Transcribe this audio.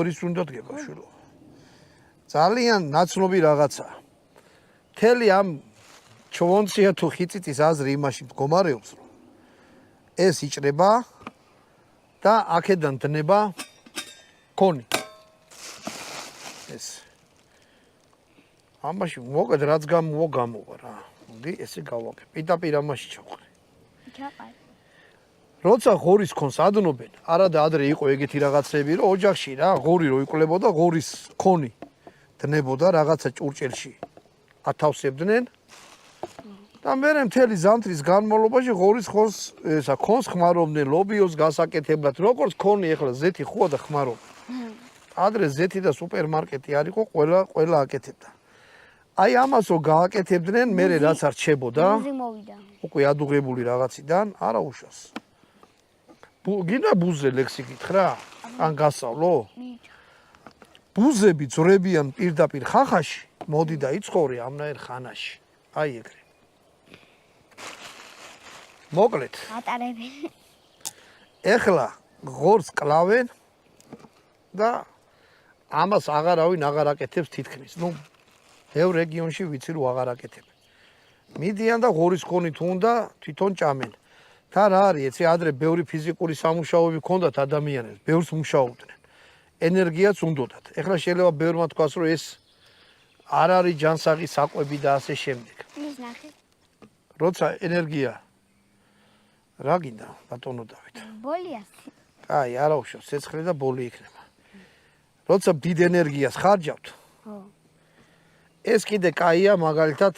ორის უნდა დგება შვილო. ძალიან ნაცნობი რაღაცა. მთელი ამ ჩოვონცია თუ ხიწიწის აზრი იმაში მდგომარეობს, რომ ეს იჭრება და აქედან დნება კონი. ეს ამაში მოკედ რაც გამოვა რა. მოდი ესე გავაკეთე. პირდაპირ ამაში ჩავხრი. ჩაყარ. როცა ღორის კონს ადნობენ, არადა ადრე იყო ეგეთი რაღაცები, რომ ოჯახში რა, ღორი რო იყლებოდა, ღორის კონი დნებოდა რაღაცა ჭურჭელში. ათავსებდნენ და მერე მთელი ზამთრის განმავლობაში ღორის კონს ხმარობდნენ ლობიოს გასაკეთებლად, როგორც კონი ახლა ზეთი ხოა და ხმარობ. ადრე ზეთი და სუპერმარკეტი არ იყო, ყველა აკეთებდა. აი ამას რო გააკეთებდნენ, მერე რაც არ რჩებოდა, უკვე ადუღებული რაღაციდან, არა უშავს. გინდა ბუზე ლექსი გითხრა? ან გასავლო? ბუზები ძრებიან პირდაპირ ხახაში, მოდი და იცხოვრე ამნაირ ხანაში. აი ეგრე. მოკლედ. ატარებენ. ეხლა ღორს კლავენ და ამას აღარავინ აღარ აკეთებს თითქმის. ნუ ბევრ რეგიონში ვიცი რომ აღარ აკეთებენ. მიდიან და ღორის კონი თუ უნდა თვითონ ჭამენ. და რა არის, ეცე ადრე ბევრი ფიზიკური სამუშაოები ჰქონდათ ადამიანებს, ბევრს მუშაობდნენ. ენერგიაც უნდათ. ეხლა შეიძლება ბევრმა თქვას, რომ ეს არ არის ჯანსაღი საკვები და ასე შემდეგ. ის ნახე. როცა ენერგია რა გინდა ბატონო დავით? ბოლია. აი, არა უშავს, ცეცხლი და ბოლი იქნება. როცა დიდ ენერგიას ხარჯავთ, ხო. ეს კიდე კაია მაგალითად